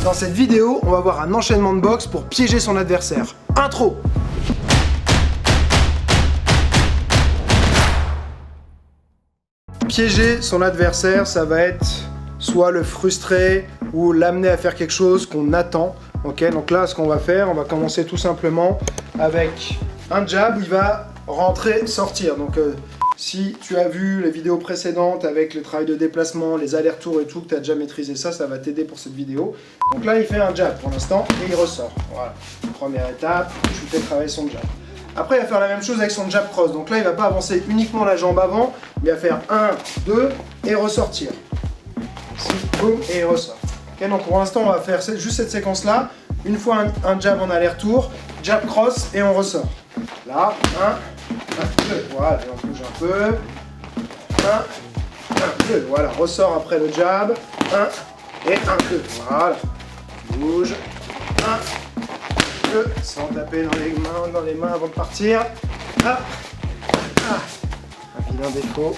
Dans cette vidéo, on va voir un enchaînement de boxe pour piéger son adversaire. Intro. Piéger son adversaire, ça va être soit le frustrer ou l'amener à faire quelque chose qu'on attend. Ok, donc là, ce qu'on va faire, on va commencer tout simplement avec un jab où il va rentrer, sortir. Donc si tu as vu les vidéos précédentes avec le travail de déplacement, les allers-retours et tout, que tu as déjà maîtrisé ça, ça va t'aider pour cette vidéo. Donc là, il fait un jab pour l'instant et il ressort. Voilà, première étape, je fais travailler son jab. Après, il va faire la même chose avec son jab cross. Donc là, il ne va pas avancer uniquement la jambe avant, mais il va faire 1, 2 et ressortir. Ici, boum, et il ressort. Okay, donc pour l'instant, on va faire juste cette séquence-là. Une fois un jab en aller-retour, jab cross et on ressort. Là, 1, 2, voilà, et on bouge un peu. 1, 2, voilà, ressort après le jab. 1 et 1, 2, voilà. Bouge. 1, 2, sans taper dans les mains avant de partir. Hop. Un vilain défaut.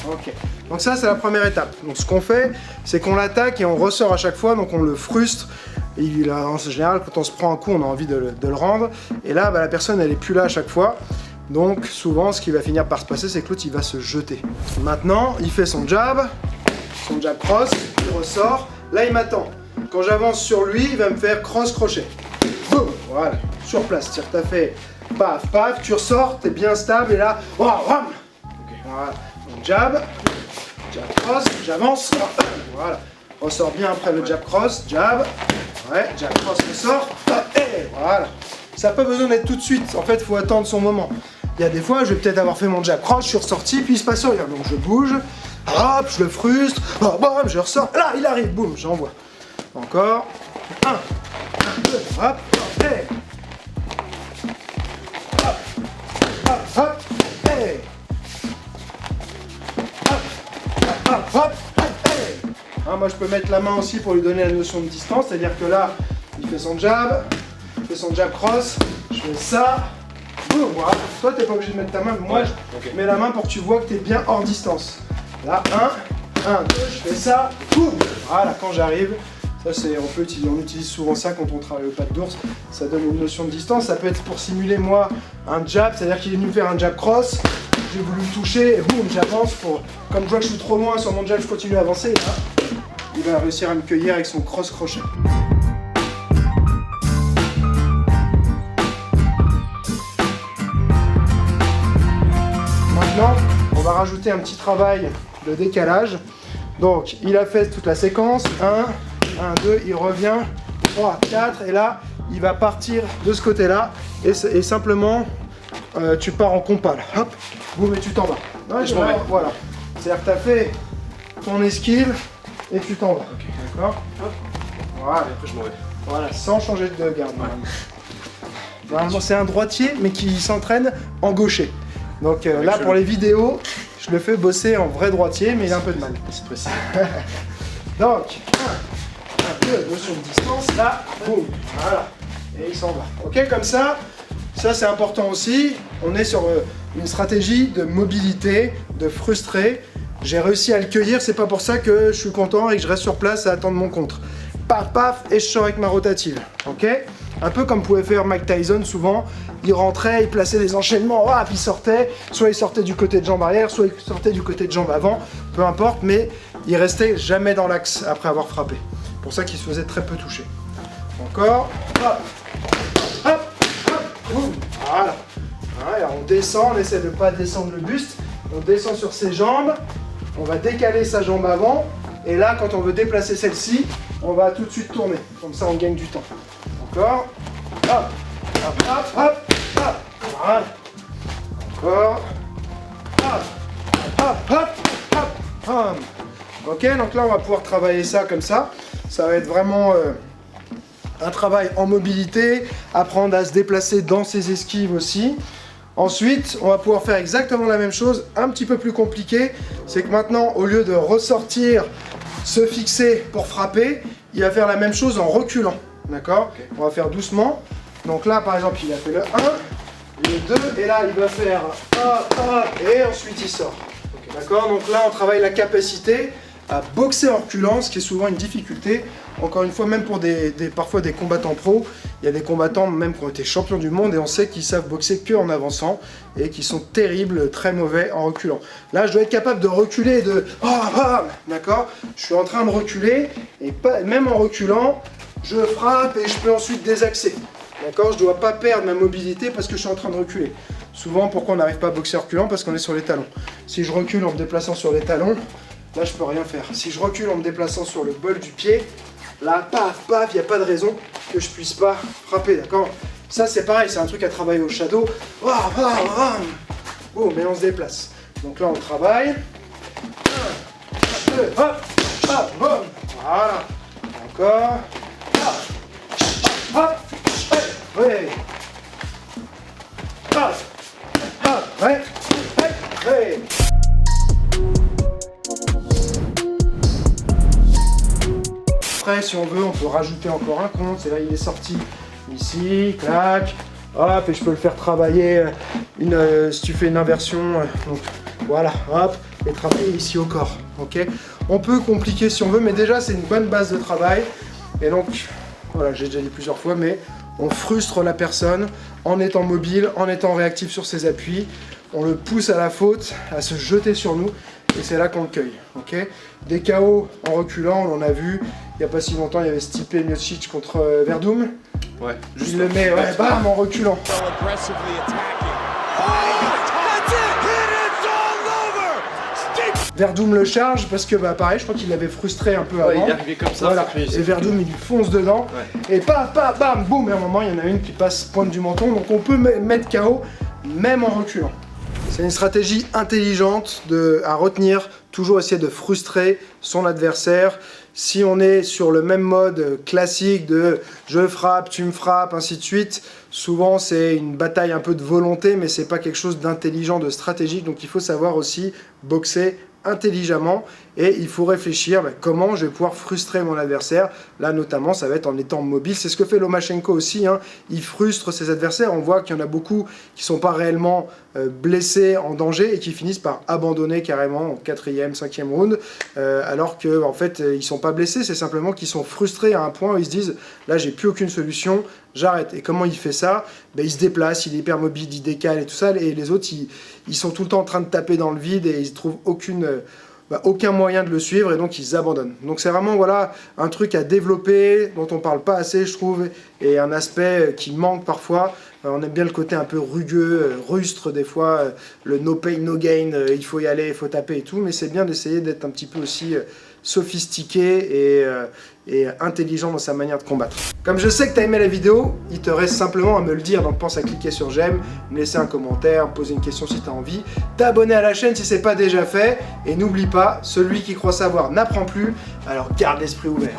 Ok. Donc ça, c'est la première étape. Donc ce qu'on fait, c'est qu'on l'attaque et on ressort à chaque fois, donc on le frustre. Et en général, quand on se prend un coup, on a envie de le rendre. Et là, la personne, elle est plus là à chaque fois. Donc souvent, ce qui va finir par se passer, c'est que l'autre, il va se jeter. Maintenant, il fait son jab cross, il ressort. Là, il m'attend. Quand j'avance sur lui, il va me faire cross crochet. Boum, voilà, sur place. C'est-à-dire que tu as fait paf, paf, tu ressors, tu es bien stable et là, oh, ram. Okay, voilà. Donc jab cross, j'avance, voilà. Ressort bien après le jab cross, jab, ouais, jab cross ressort, et voilà. Ça n'a pas besoin d'être tout de suite, en fait, il faut attendre son moment. Il y a des fois, je vais peut-être avoir fait mon jab cross, je suis ressorti, puis il se passe rien. Donc je bouge, hop, je le frustre, oh, bon, je ressors, là, il arrive, boum, j'envoie. Encore, 1, 2, hop, et hop, et hop, hey. Moi je peux mettre la main aussi pour lui donner la notion de distance, c'est-à dire que là, il fait son jab cross, je fais ça, boum, voilà. Toi t'es pas obligé de mettre ta main, moi je mets la main pour que tu vois que tu es bien hors distance. Là, 1, 2, je fais ça, boum, voilà, quand j'arrive, ça c'est, on utilise souvent ça quand on travaille au pas d'ours, ça donne une notion de distance, ça peut être pour simuler moi un jab, c'est-à-dire qu'il est venu me faire un jab cross, j'ai voulu le toucher et boum, j'avance pour... Comme je vois que je suis trop loin sur mon jab, je continue à avancer et là, il va réussir à me cueillir avec son cross crochet. Maintenant, on va rajouter un petit travail de décalage. Donc, il a fait toute la séquence. 1, 2, il revient. 3, 4, et là, il va partir de ce côté-là et simplement... tu pars en compas là, hop, boum et tu t'en vas. Ouais, voilà. C'est-à-dire que tu as fait ton esquive et tu t'en vas. Okay. D'accord. Voilà. Et après je m'en vais. Voilà, sans changer de garde. Normalement c'est un droitier mais qui s'entraîne en gaucher. Donc là pour les vidéos, je le fais bosser en vrai droitier mais il a un peu de mal. C'est précis. Donc, 1, 2, notion de distance, là, boum, voilà. Et il s'en va. Ok, comme ça. Ça c'est important aussi, on est sur une stratégie de mobilité, de frustrer. J'ai réussi à le cueillir, c'est pas pour ça que je suis content et que je reste sur place à attendre mon contre. Paf paf et je sors avec ma rotative, ok. Un peu comme pouvait faire Mike Tyson souvent, il rentrait, il plaçait des enchaînements, puis il sortait, soit il sortait du côté de jambe arrière, soit il sortait du côté de jambe avant, peu importe, mais il restait jamais dans l'axe après avoir frappé. C'est pour ça qu'il se faisait très peu toucher. Encore, hop, hop. Voilà. Alors on descend, on essaie de ne pas descendre le buste, on descend sur ses jambes, on va décaler sa jambe avant, et là quand on veut déplacer celle-ci, on va tout de suite tourner, comme ça on gagne du temps. Encore, hop, hop, hop, hop, hop, voilà. Encore, hop, hop, hop, hop, hop. Ok, donc là on va pouvoir travailler ça comme ça, ça va être vraiment... un travail en mobilité, apprendre à se déplacer dans ses esquives aussi. Ensuite, on va pouvoir faire exactement la même chose, un petit peu plus compliqué. C'est que maintenant, au lieu de ressortir, se fixer pour frapper, il va faire la même chose en reculant. D'accord ? Okay. On va faire doucement. Donc là, par exemple, il a fait le 1, le 2, et là, il va faire 1, 1, et ensuite il sort. Okay. D'accord ? Donc là, on travaille la capacité à boxer en reculant, ce qui est souvent une difficulté. Encore une fois, même pour parfois des combattants pros, il y a des combattants même qui ont été champions du monde et on sait qu'ils savent boxer que en avançant et qui sont terribles, très mauvais en reculant. Là, je dois être capable de reculer et de... D'accord? Je suis en train de reculer et même en reculant, je frappe et je peux ensuite désaxer. D'accord? Je ne dois pas perdre ma mobilité parce que je suis en train de reculer. Souvent, pourquoi on n'arrive pas à boxer en reculant? Parce qu'on est sur les talons. Si je recule en me déplaçant sur les talons, là, je peux rien faire. Si je recule en me déplaçant sur le bol du pied, là, paf, paf, il n'y a pas de raison que je puisse pas frapper, d'accord? Ça, c'est pareil, c'est un truc à travailler au shadow. Oh, mais on se déplace. Donc là, on travaille. 1, 2, hop, hop, hop. Voilà. Encore. Hop, hop, ouais. Hop, hop, ouais, ouais. Après, si on veut, on peut rajouter encore un compte. C'est là, il est sorti ici, clac, hop, et je peux le faire travailler si tu fais une inversion. Donc voilà, hop, et travailler ici au corps. Ok. On peut compliquer si on veut, mais déjà c'est une bonne base de travail. Et donc, voilà, j'ai déjà dit plusieurs fois, mais on frustre la personne en étant mobile, en étant réactif sur ses appuis. On le pousse à la faute, à se jeter sur nous. Et c'est là qu'on le cueille, ok? Des KO en reculant, on en a vu, il n'y a pas si longtemps, il y avait Stipe Miocic contre Werdum. Ouais, juste il le met, ouais, bam, en reculant. Werdum le charge parce que, bah pareil, je crois qu'il l'avait frustré un peu avant. Ouais, il est arrivé comme ça, voilà. Et Werdum, il lui fonce dedans. Ouais. Et paf, paf, bam, boum, et à un moment, il y en a une qui passe pointe du menton, donc on peut mettre KO même en reculant. C'est une stratégie intelligente à retenir, toujours essayer de frustrer son adversaire. Si on est sur le même mode classique de je frappe, tu me frappes, ainsi de suite, souvent c'est une bataille un peu de volonté, mais c'est pas quelque chose d'intelligent, de stratégique. Donc il faut savoir aussi boxer intelligemment et il faut réfléchir comment je vais pouvoir frustrer mon adversaire. Là notamment ça va être en étant mobile, c'est ce que fait Lomachenko aussi, hein. Il frustre ses adversaires, on voit qu'il y en a beaucoup qui sont pas réellement blessés, en danger et qui finissent par abandonner carrément au 4e, 5e round alors que en fait ils sont pas blessés, c'est simplement qu'ils sont frustrés à un point où ils se disent là j'ai plus aucune solution, j'arrête. Et comment il fait ça? Il se déplace, il est hyper mobile, il décale et tout ça, et les autres ils sont tout le temps en train de taper dans le vide et ils trouvent aucun moyen de le suivre et donc ils abandonnent. Donc c'est vraiment voilà, un truc à développer dont on parle pas assez je trouve et un aspect qui manque parfois. On aime bien le côté un peu rugueux, rustre des fois, le no pain no gain, il faut y aller, il faut taper et tout, mais c'est bien d'essayer d'être un petit peu aussi sophistiqué et intelligent dans sa manière de combattre. Comme je sais que tu as aimé la vidéo, il te reste simplement à me le dire, donc pense à cliquer sur j'aime, me laisser un commentaire, me poser une question si tu as envie, t'abonner à la chaîne si c'est pas déjà fait, et n'oublie pas, celui qui croit savoir n'apprend plus, alors garde l'esprit ouvert.